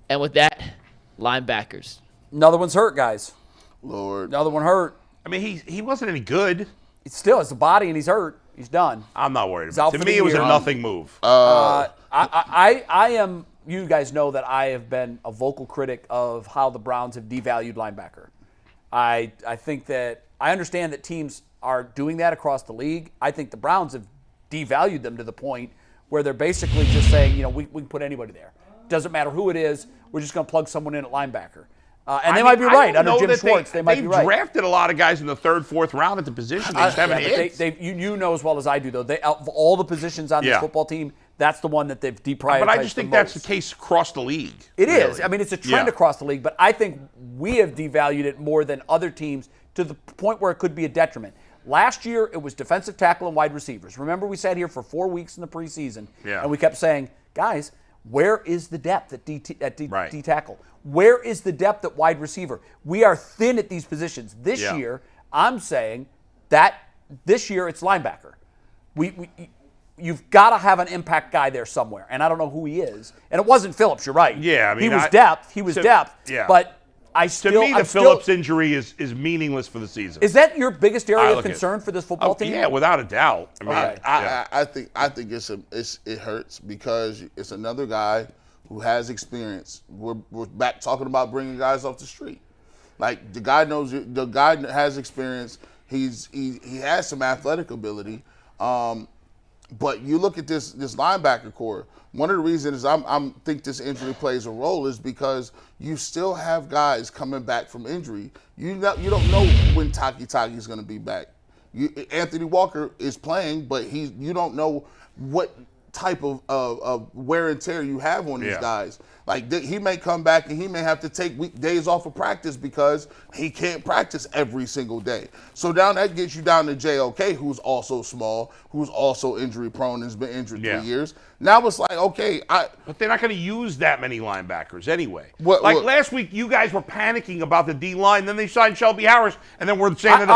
And with that, linebackers. Another one's hurt, guys. Lord. Another one hurt. I mean, he wasn't any good. He still has a body and he's hurt. He's done. I'm not worried He's about out it. for To me, the it was a year. nothing move. I am, you guys know that I have been a vocal critic of how the Browns have devalued linebacker. I think that, I understand that teams are doing that across the league. I think the Browns have devalued them to the point where they're basically just saying, we can put anybody there. Doesn't matter who it is, we're just going to plug someone in at linebacker. And they might be right. Under Jim Schwartz, they might be right. They've drafted a lot of guys in the third, fourth round at the position. They just haven't hit. You know as well as I do, though. Of all the positions on this football team, that's the one that they've deprioritized. But I just think that's the case across the league. It is. I mean, it's a trend across the league, but I think we have devalued it more than other teams to the point where it could be a detriment. Last year, it was defensive tackle and wide receivers. Remember, we sat here for 4 weeks in the preseason, and we kept saying, guys, where is the depth at D tackle? Where is the depth at wide receiver? We are thin at these positions. This year, I'm saying that this year it's linebacker. You've got to have an impact guy there somewhere, and I don't know who he is. And it wasn't Phillips. You're right. Yeah, I mean, he was depth. He was depth. Yeah. But I still, to me, the Phillips injury is meaningless for the season. Is that your biggest area of concern for this football team? Yeah, without a doubt. I mean, I think it hurts because it's another guy who has experience. We're back talking about bringing guys off the street. Like the guy knows, the guy has experience. He has some athletic ability. But you look at this linebacker core. One of the reasons I think this injury plays a role is because you still have guys coming back from injury. You don't know when Takitaki is going to be back. Anthony Walker is playing, but you don't know what type of wear and tear you have on these guys. Like he may come back and he may have to take days off of practice because he can't practice every single day. So that gets you down to JOK, who's also small, who's also injury prone and has been injured 3 years. Now it's like, okay, but they're not going to use that many linebackers anyway. Last week, you guys were panicking about the D line, then they signed Shelby Harris, and then we're saying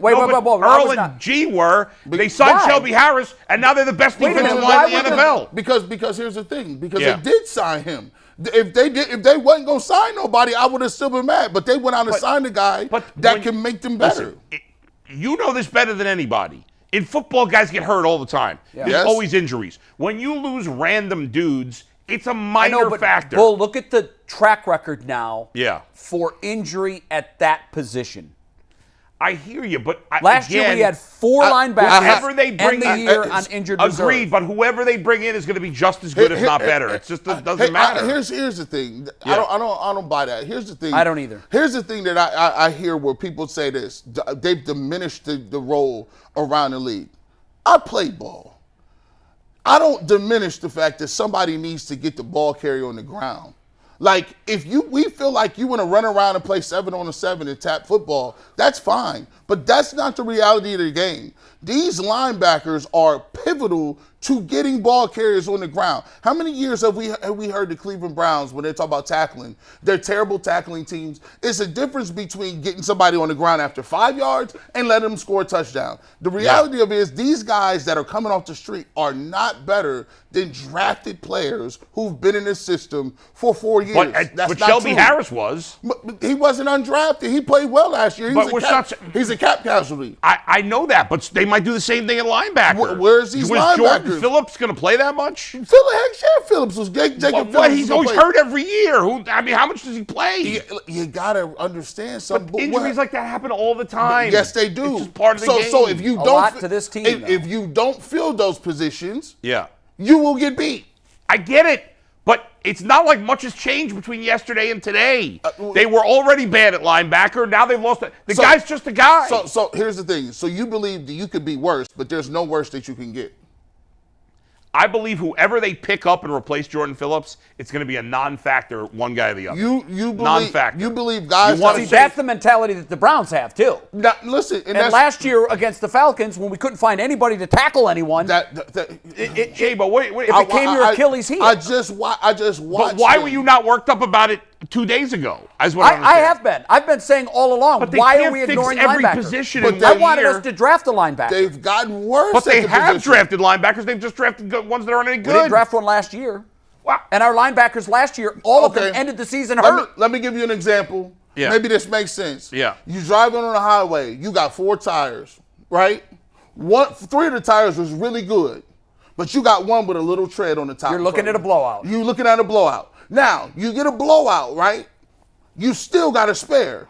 Earl and G were. They signed Shelby Harris, and now they're the best defensive line in the NFL. Because here's the thing, because they did sign him. If they wasn't gonna sign nobody, I would have still been mad. But they went out and signed a guy that can make them better. Listen, you know this better than anybody. In football, guys get hurt all the time. Yeah. There's always injuries. When you lose random dudes, it's a minor factor. Well, look at the track record now for injury at that position. I hear you, but last year we had 4 linebackers they bring end the year on injured reserve. Agreed, but whoever they bring in is going to be just as good, if not better. It just doesn't matter. Here's the thing. I don't buy that. Here's the thing. I don't either. Here's the thing that I hear where people say this. They've diminished the role around the league. I play ball. I don't diminish the fact that somebody needs to get the ball carrier on the ground. Like, if we feel like you want to run around and play 7-on-7 and tap football, that's fine. But that's not the reality of the game. These linebackers are pivotal to getting ball carriers on the ground. How many years have we heard the Cleveland Browns, when they talk about tackling, they're terrible tackling teams? It's a difference between getting somebody on the ground after 5 yards and letting them score a touchdown. The reality of it is these guys that are coming off the street are not better than drafted players who've been in this system for 4 years. But Shelby Harris was. But he wasn't undrafted. He played well last year. He's a cap casualty. I know that, but they might do the same thing at linebacker. Where's these linebackers? Jordan Phillips going to play that much? Phillips was Jacob Phillips. He's always hurt every year. How much does he play? You got to understand something. But injuries like that happen all the time. Yes, they do. It's just part of the game. So if you don't, a lot to this team, if you don't fill those positions, you will get beat. I get it. But it's not like much has changed between yesterday and today. They were already bad at linebacker. Now they've lost it. The guy's just a guy. So here's the thing. So you believe that you could be worse, but there's no worse that you can get. I believe whoever they pick up and replace Jordan Phillips, it's going to be a non-factor, one guy or the other. You believe non-factor. You believe guys. That's the mentality that the Browns have too. Now, listen, and last year against the Falcons, when we couldn't find anybody to tackle anyone, it became your Achilles heel. I just watched. But why were you not worked up about it 2 days ago? I have been. I've been saying all along. But why are we ignoring every linebackers? Position but I wanted us to draft a linebacker. They've gotten worse. But they have drafted linebackers. They've just drafted ones that aren't any good. We didn't draft one last year. Wow. And our linebackers last year, all of them ended the season hurt. Let me give you an example. Yeah. Maybe this makes sense. Yeah. You driving on the highway, you got 4 tires, right? 3 of the tires was really good, but you got one with a little tread on the top. You're looking at a blowout. You're looking at a blowout. Now, you get a blowout, right? You still got a spare.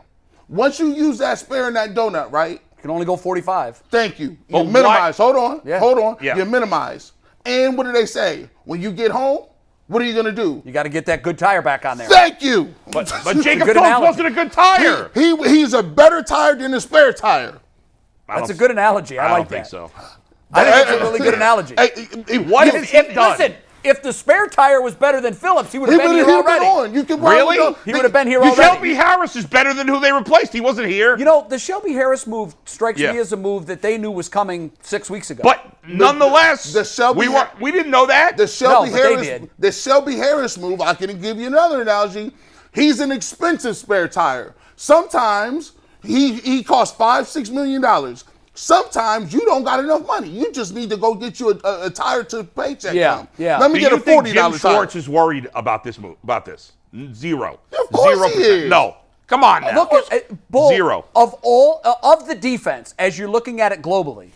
Once you use that spare in that donut, right? You can only go 45. Thank you. But You minimize. Hold on. Yeah. Hold on. Yeah. You minimize. And what do they say? When you get home, what are you going to do? You got to get that good tire back on there. Thank you. But Jacob good Phillips analogy. wasn't a good tire. He's a better tire than the spare tire. That's a good analogy. I I like don't think that. so. I think that's a really good analogy. What is it done? Listen, if the spare tire was better than Phillips, he would have been here already. on. You can Really? He would have been here Shelby already. Harris is better than who they replaced. He wasn't here. You know, the Shelby Harris move strikes Yeah. me as a move that they knew was coming 6 weeks ago. But nonetheless, the Shelby we didn't know that. The Shelby No, but they did. The Shelby Harris move, I can give you another analogy. He's an expensive spare tire. Sometimes he costs $5-6 million. Sometimes you don't got enough money. You just need to go get you a tire to paycheck. Yeah, yeah. Let me Do get you a think $40 Jim tire. Schwartz is worried about this move? About this? Zero. Of course 0%. he is. No. Come on now. Look at Bull, Zero. of the defense as you're looking at it globally.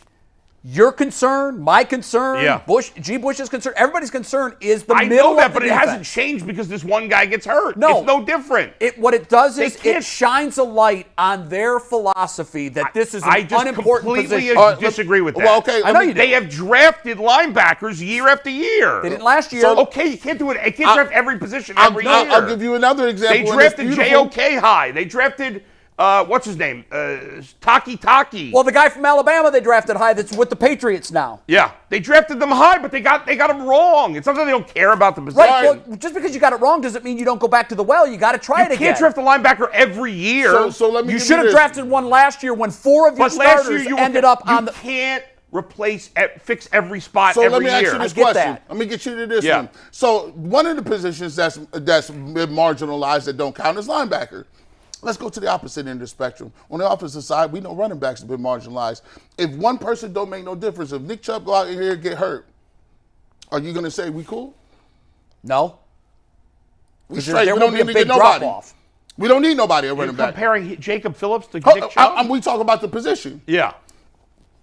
Your concern, my concern, Yeah. Bush's concern, everybody's concern is the I middle know that, of the but it defense. hasn't changed because this one guy gets hurt. No. It's no different. What it does is can't- it shines a light on their philosophy that this is an I just unimportant completely position. disagree with that. Well, okay, I know you do. They have drafted linebackers year after year. They didn't last year. So, Okay, you can't do it. You can't draft every position every year. I'll give you another example. They and it's drafted beautiful. JOK high. They drafted what's his name? Takitaki. Well, the guy from Alabama they drafted high that's with the Patriots now. Yeah, they drafted them high, but they got them wrong. It's not that they don't care about the position. Right. Well, just because you got it wrong doesn't mean you don't go back to the well. You got to try it You again. can't draft a linebacker every year. So let me You give should have this. drafted one last year when 4 of your but last starters year you ended up on the. You can't fix every spot So every let me ask year. you this I get question. that. Let me get you to this Yeah. one. So one of the positions that's been marginalized that don't count is linebacker. Let's go to the opposite end of the spectrum. On the opposite side, we know running backs have been marginalized. If one person don't make no difference, if Nick Chubb go out here and get hurt, are you going to say we cool? No. We 'Cause straight. there We won't don't be need a to big get nobody. drop-off. We don't need nobody at You're running back. comparing Jacob Phillips to Oh, Nick Chubb? we talk about the position. Yeah.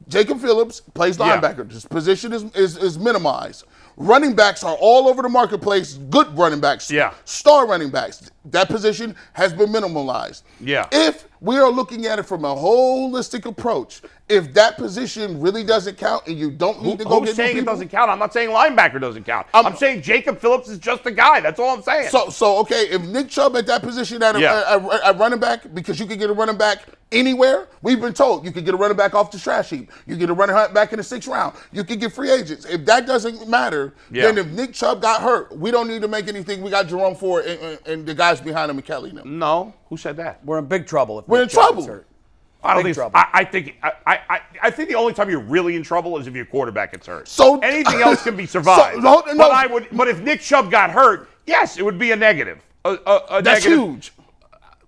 Jacob Phillips plays Yeah. linebacker. His position is minimized. Running backs are all over the marketplace. Good running backs. Yeah. Star running backs. That position has been minimalized. Yeah. If we are looking at it from a holistic approach, if that position really doesn't count and you don't need to go Who's get saying new it people, doesn't count? I'm not saying linebacker doesn't count. I'm saying Jacob Phillips is just a guy. That's all I'm saying. So okay, if Nick Chubb at that position at running back, because you can get a running back anywhere, we've been told you can get a running back off the trash heap. You get a running back in the 6th round. You can get free agents. If that doesn't matter, then if Nick Chubb got hurt, we don't need to make anything. We got Jerome Ford and the guys behind him and Kelly now. No. Who said that? We're in big trouble. If We're Nick in Chubb trouble. gets hurt. I don't Big think. trouble. I think the only time you're really in trouble is if your quarterback gets hurt. So- anything else can be survived. No. But if Nick Chubb got hurt, yes, it would be a negative. A That's negative. huge.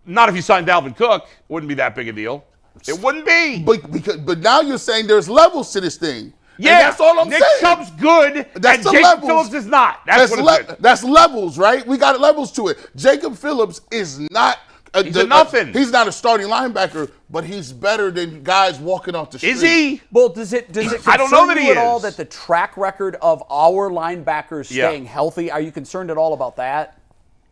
Not if you signed Dalvin Cook. Wouldn't be that big a deal. It wouldn't be. But now you're saying there's levels to this thing. yeah, And that's all I'm Nick saying. Chubb's good, That's and the Jacob levels. Phillips is not. That's what it is. That's levels, right? We got levels to it. Jacob Phillips is not. He's a nothing. He's not a starting linebacker, but he's better than guys walking off the street. Is he? Well, does it I don't know concern that he you at all is. that the track record of our linebackers Yeah. staying healthy? Are you concerned at all about that?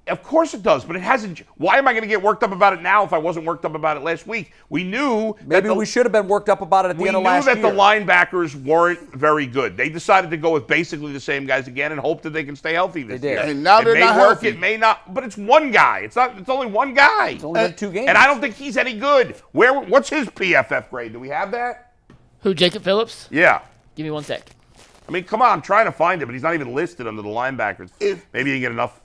Of course it does, but it hasn't. Why am I going to get worked up about it now if I wasn't worked up about it last week? We knew Maybe we should have been worked up about it at the We end of knew last that year. the linebackers weren't very good. They decided to go with basically the same guys again and hope that they can stay healthy this They did. year. And now it they're may not work, healthy. it may not, but it's one guy. It's only one guy. It's only been 2 games. And I don't think he's any good. What's his PFF grade? Do we have that? Who, Jacob Phillips? Yeah. Give me 1 sec. I mean, come on, I'm trying to find it, but he's not even listed under the linebackers. Maybe you can get enough.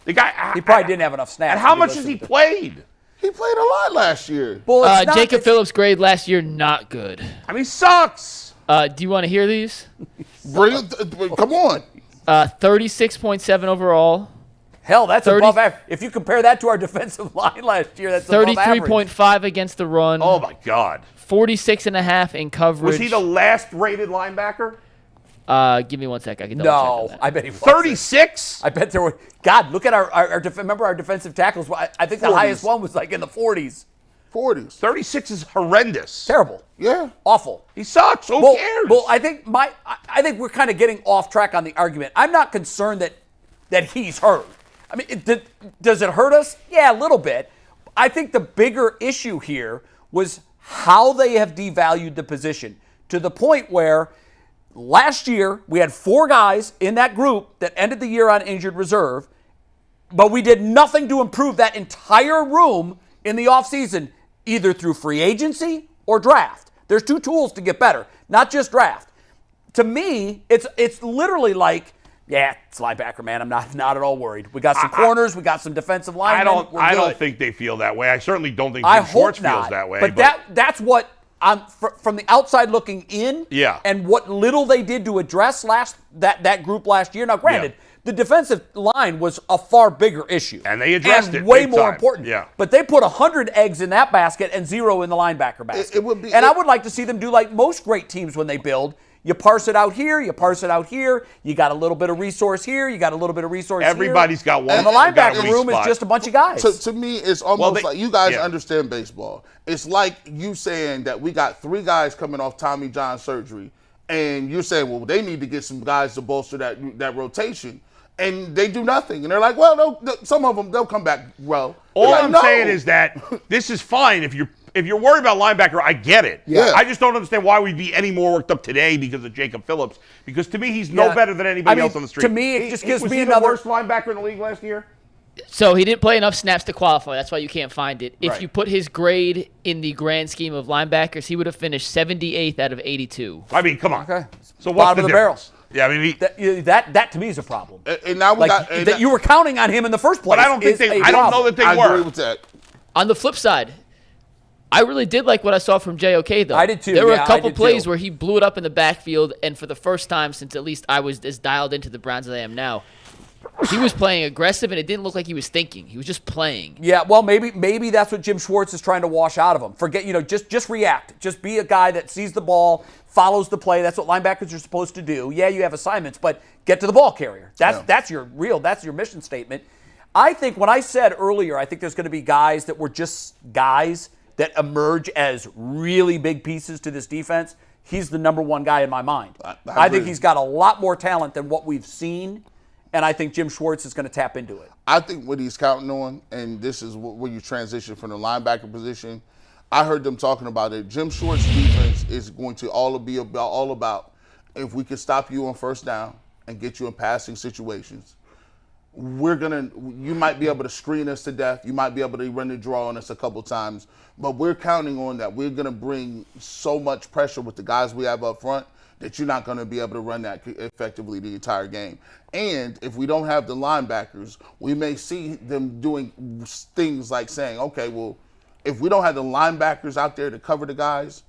The guy. He probably didn't have enough snaps. And how to be much has he listed. played? He played a lot last year. Well, it's not- Jacob it's- Phillips' grade last year, not good. I mean, he sucks. Do you want to hear these? Brilliant. Come on. 36.7 overall, Hell, that's 30 above average. If you compare that to our defensive line last year, that's above average. 33.5 against the run, Oh my God. 46.5 in coverage. Was he the last rated linebacker? Give me 1 sec. I can double check on No, that. I bet he was. 36? I bet there were. God, look at remember our defensive tackles. I think the 40s. highest one was like in the 40s. 40s. 36 is horrendous. Terrible. Yeah. Awful. He sucks. Who Well, cares? well, I think we're kind of getting off track on the argument. I'm not concerned that he's hurt. I mean, does it hurt us? Yeah, a little bit. I think the bigger issue here was how they have devalued the position to the point where last year we had 4 guys in that group that ended the year on injured reserve, but we did nothing to improve that entire room in the offseason, either through free agency or draft. There's 2 tools to get better, not just draft. To me, it's literally like, yeah, it's linebacker, man. I'm not at all worried. We got some corners, we got some defensive linemen. I don't think they feel that way. I certainly don't think I Jim Schwartz hope not, feels that way. But that's what I'm from the outside looking in. Yeah. And what little they did to address that group last year. Now, granted, the defensive line was a far bigger issue, and they addressed it way big more time. important. Yeah. But they put 100 eggs in that basket and 0 in the linebacker basket. It would be, and I would like to see them do like most great teams when they build. You parse it out here, you parse it out here. You got a little bit of resource here, you got a little bit of resource Everybody's here. got one. And the got a linebacker weak room spot. is just a bunch of guys. To me, it's almost like you guys yeah. understand baseball. It's like you saying that we got 3 guys coming off Tommy John surgery, and you're saying, well, they need to get some guys to bolster that rotation. And they do nothing. And they're like, well, some of them, they'll come back well. All Like, I'm no. saying is that this is fine. If you're worried about linebacker, I get it. Yeah. I just don't understand why we'd be any more worked up today because of Jacob Phillips. Because to me, he's no better than anybody else on the street. To me, it just gives was me he another. the worst linebacker in the league last year? So he didn't play enough snaps to qualify. That's why you can't find it. If Right. you put his grade in the grand scheme of linebackers, he would have finished 78th out of 82. I mean, come on. Okay. So what's Bottom of the barrel. difference? Yeah, I mean, That to me is a problem. And now we Like got. And that you were counting on him in the first place. but I don't think is they. a I don't know problem. that they I were. agree with that. On the flip side, I really did like what I saw from JOK, though. I did too, There were yeah, a I couple did plays too. where he blew it up in the backfield, and for the first time since at least I was as dialed into the Browns as I am now, he was playing aggressive, and it didn't look like he was thinking. He was just playing. Yeah, well, maybe that's what Jim Schwartz is trying to wash out of him. Forget, just react. Just be a guy that sees the ball, follows the play. That's what linebackers are supposed to do. Yeah, you have assignments, but get to the ball carrier. That's your mission statement. I think when I said earlier, I think there's going to be guys that were just guys that emerge as really big pieces to this defense. He's the number 1 guy in my mind. I think he's got a lot more talent than what we've seen. And I think Jim Schwartz is going to tap into it. I think what he's counting on, and this is where you transition from the linebacker position, I heard them talking about it. Jim Schwartz's defense is going to all about if we can stop you on first down and get you in passing situations. You might be able to screen us to death. You might be able to run the draw on us a couple times. But we're counting on that. We're going to bring so much pressure with the guys we have up front that you're not going to be able to run that effectively the entire game. And if we don't have the linebackers, we may see them doing things like saying, okay, well, if we don't have the linebackers out there to cover the guys,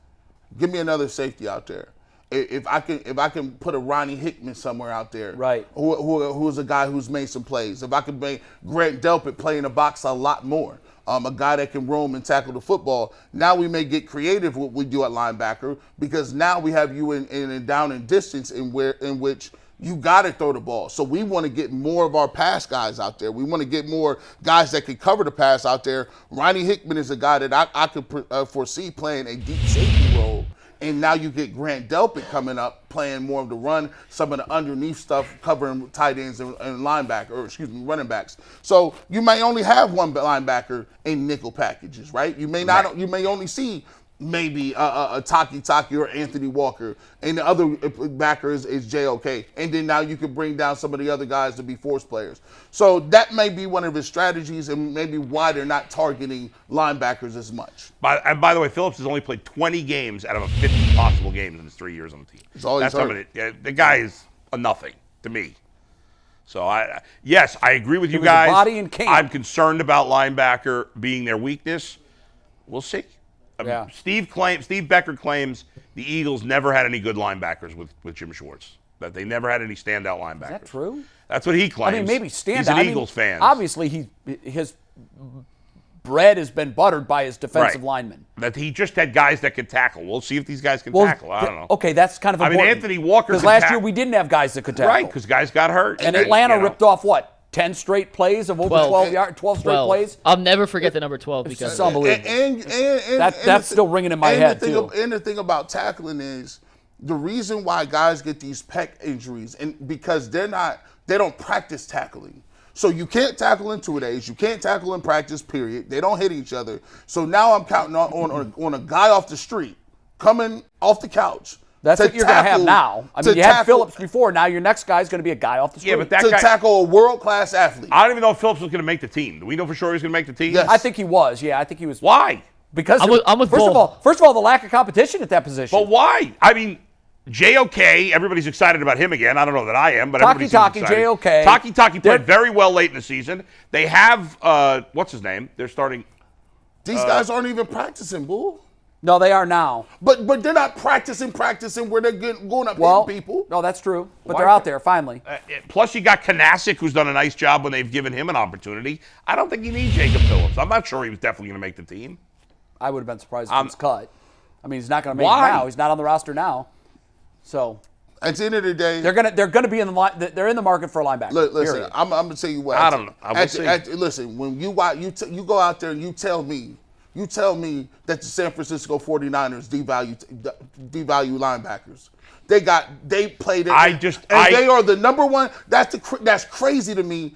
give me another safety out there. If I can put a Ronnie Hickman somewhere out there, right, who's a guy who's made some plays. If I can make Grant Delpit play in the box a lot more, a guy that can roam and tackle the football. Now we may get creative what we do at linebacker because now we have you in down and distance in which you got to throw the ball. So we want to get more of our pass guys out there. We want to get more guys that can cover the pass out there. Ronnie Hickman is a guy that I could foresee playing a deep safety role. And now you get Grant Delpit coming up, playing more of the run, some of the underneath stuff, covering tight ends and running backs. So you may only have one linebacker in nickel packages, right? You may not. You may only see maybe a Takitaki or Anthony Walker, and the other backer is JOK. And then now you can bring down some of the other guys to be force players. So that may be one of his strategies and maybe why they're not targeting linebackers as much. And by the way, Phillips has only played 20 games out of 50 possible games in his 3 years on the team. That's how many. The guy is a nothing to me. So yes, I agree with you was a guys. body in camp. I'm concerned about linebacker being their weakness. We'll see. Yeah. Steve Becker claims the Eagles never had any good linebackers with Jim Schwartz. That they never had any standout linebackers. Is that true? That's what he claims. I mean, maybe standout. He's an Eagles fan. Obviously, his bread has been buttered by his defensive linemen. That he just had guys that could tackle. We'll see if these guys can tackle. I don't know. Okay, that's kind of important. I mean, Anthony Walker. Because last year we didn't have guys that could tackle. Right, because guys got hurt. And Atlanta ripped off what? 10 straight plays of over 12 straight plays? I'll never forget the number 12 because it's unbelievable. And that's still ringing in my head, too. And the thing about tackling is the reason why guys get these pec injuries, and because they don't practice tackling. So you can't tackle in 2 days. You can't tackle in practice, period. They don't hit each other. So now I'm counting on a guy off the street coming off the couch. That's what you're going to have now. I mean, you had Phillips before. Now your next guy is going to be a guy off the street. Yeah, but that guy, tackle a world-class athlete. I don't even know if Phillips was going to make the team. Do we know for sure he was going to make the team? Yes. I think he was. Yeah, I think he was. Why? Because I'm with first of all, the lack of competition at that position. But why? I mean, JOK, everybody's excited about him again. I don't know that I am, but everybody's excited. JOK. Takitaki played very well late in the season. They have, what's his name? They're starting. These guys aren't even practicing, Bull. No, they are now. But they're not practicing where they're going up hitting people. No, that's true. But they're out there finally. Plus, you got Kanasic, who's done a nice job when they've given him an opportunity. I don't think you need Jacob Phillips. I'm not sure he was definitely going to make the team. I would have been surprised if he was cut. I mean, he's not going to make it Why? now. He's not on the roster now. So at the end of the day, they're gonna be in the they're in the market for a linebacker. Listen, I'm gonna tell you what. I don't know. Listen, when you go out there and you tell me that the San Francisco 49ers devalue linebackers. They played it. They are the number one. That's crazy to me.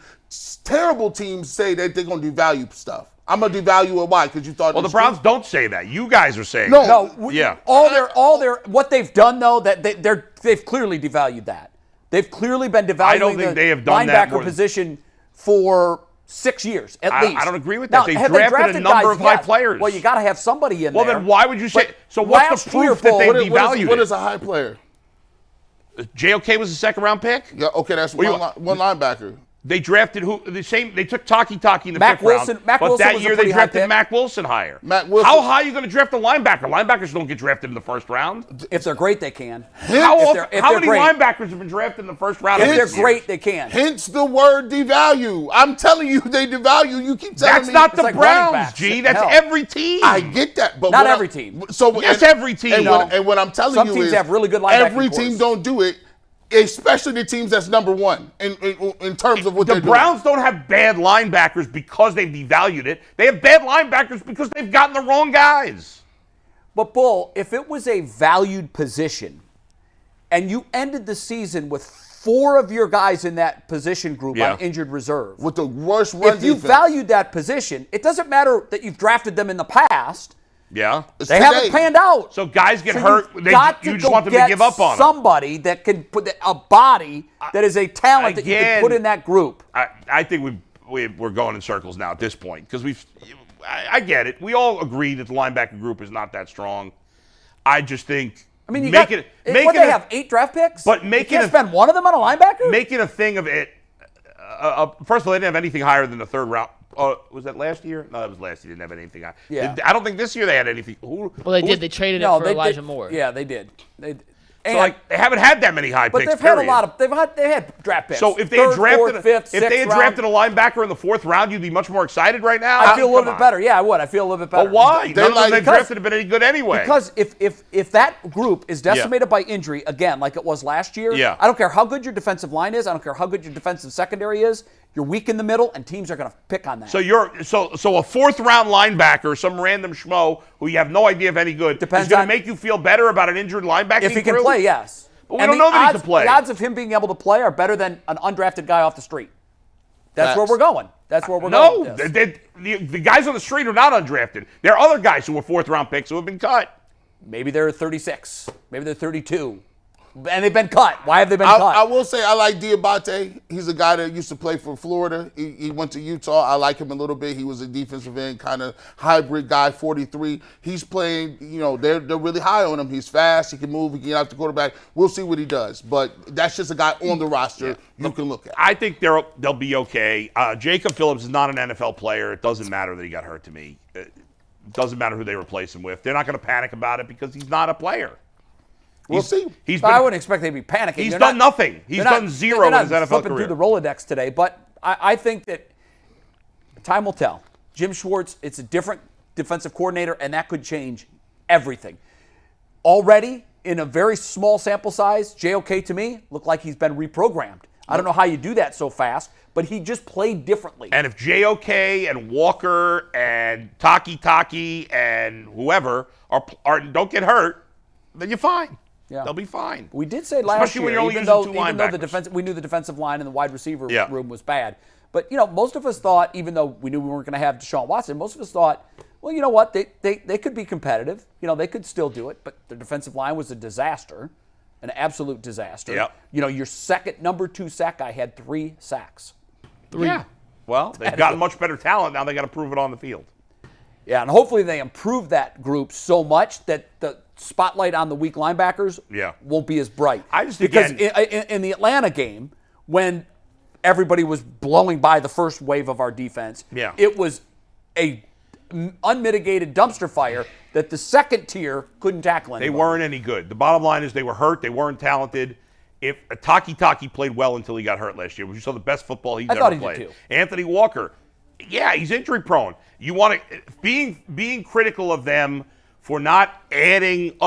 Terrible teams say that they're gonna devalue stuff. I'm gonna devalue it. Why? Because you thought. Well, the Browns don't say that. You guys are saying. Yeah. All their what they've done though, that they've clearly devalued that. They've clearly been devaluing I don't think they have done that linebacker position for 6 years at least. I don't agree with that. Now, They drafted a number of high players. Well, you got to have somebody in there. Well, then why would you say? So what's the proof that they devalued it? What is a high player? JOK was a second-round pick. Yeah. Okay, that's one linebacker. They drafted They took Takitaki in the Mac fifth round. Wilson But that was a year they pretty high drafted pick. Mac Wilson higher. Mac Wilson. How high are you going to draft a linebacker? Linebackers don't get drafted in the first round. If they're great, they can. How many great. linebackers have been drafted in the first round? If they're great, they can. Hence the word devalue. I'm telling you, they devalue. You keep telling That's me. not the like Browns, backs. G. That's Hell. every team. I get that, but Not every team. So yes, every team. And what I'm telling Some you teams is, have really good linebacking every cores. team don't do it. Especially the teams that's number one in terms of what they're The doing. Browns don't have bad linebackers because they've devalued it. They have bad linebackers because they've gotten the wrong guys. But, Bull, if it was a valued position and you ended the season with 4 of your guys in that position group on injured reserve. With the worst run If you defense. valued that position, it doesn't matter that you've drafted them in the past. Yeah. They haven't panned out. So guys get So hurt. you've You got just go want them to get give up on them. somebody that can put a body that is a talent that you can put in that group. I think we're going in circles now at this point because I get it. We all agree that the linebacker group is not that strong. I just think. I mean, they have 8 draft picks? But you can't spend one of them on a linebacker? Making a thing of it. First of all, they didn't have anything higher than the third round. Was that last year? No, that was last year. They didn't have anything high. Yeah. I don't think this year they had anything. Well, they did. They traded it for Elijah Moore. Yeah, they did. So they haven't had that many high picks. But they've had a lot of. They had draft picks. So if they Third, had drafted, fourth, fifth, if they had sixth drafted a linebacker in the 4th round, you'd be much more excited right now. I feel a little bit better. Yeah, I would. I feel a little bit better. But why? None of them they because- drafted have been any good anyway. Because if that group is decimated by injury again, like it was last year, I don't care how good your defensive line is. I don't care how good your defensive secondary is. You're weak in the middle, and teams are going to pick on that. So a 4th round linebacker, some random schmo who you have no idea if any good, is going to make you feel better about an injured linebacker. If he can play, yes. But we don't know that he can play. The odds of him being able to play are better than an undrafted guy off the street. That's where we're going. That's where we're going. No, the guys on the street are not undrafted. There are other guys who were 4th round picks who have been cut. Maybe they're 36. Maybe they're 32. And they've been cut. Why have they been cut? I will say I like Diabate. He's a guy that used to play for Florida. He went to Utah. I like him a little bit. He was a defensive end, kind of hybrid guy, 43. He's playing, they're really high on him. He's fast. He can move. He can get out the quarterback. We'll see what he does. But that's just a guy on the roster you can look at. I think they'll be okay. Jacob Phillips is not an NFL player. It doesn't matter that he got hurt to me. It doesn't matter who they replace him with. They're not going to panic about it because he's not a player. We'll see. I wouldn't expect they'd be panicking. He's done nothing. He's done zero in his NFL flipping career. Through the Rolodex today, but I think that time will tell. Jim Schwartz, it's a different defensive coordinator, and that could change everything. Already, in a very small sample size, JOK to me looked like he's been reprogrammed. I don't know how you do that so fast, but he just played differently. And if JOK and Walker and Takitaki and whoever are don't get hurt, then you're fine. Yeah. They'll be fine. We did say last Especially when year, you're only even using though two linebackers. we knew the defensive line and the wide receiver Yeah. room was bad. But, most of us thought, even though we knew we weren't going to have Deshaun Watson, most of us thought, well, you know what, they could be competitive. They could still do it, but the defensive line was a disaster, an absolute disaster. Yep. Your number 2 sack guy had 3 sacks. 3. Yeah. Well, they've gotten much better talent. Now they got to prove it on the field. Yeah, and hopefully they improve that group so much that the spotlight on the weak linebackers won't be as bright. Because in the Atlanta game, when everybody was blowing by the first wave of our defense, it was a unmitigated dumpster fire that the second tier couldn't tackle anybody. They weren't any good. The bottom line is they were hurt. They weren't talented. If Takitaki played well until he got hurt last year, which you saw the best football he's ever played. Did too. Anthony Walker, he's injury prone. You want to being critical of them for not adding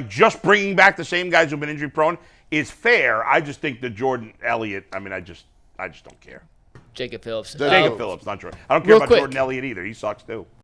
just bringing back the same guys who've been injury prone is fair. I just think that Jordan Elliott. I just don't care. Jacob Phillips. Jacob Phillips, not Jordan. I don't care Real about quick. Jordan Elliott either. He sucks too.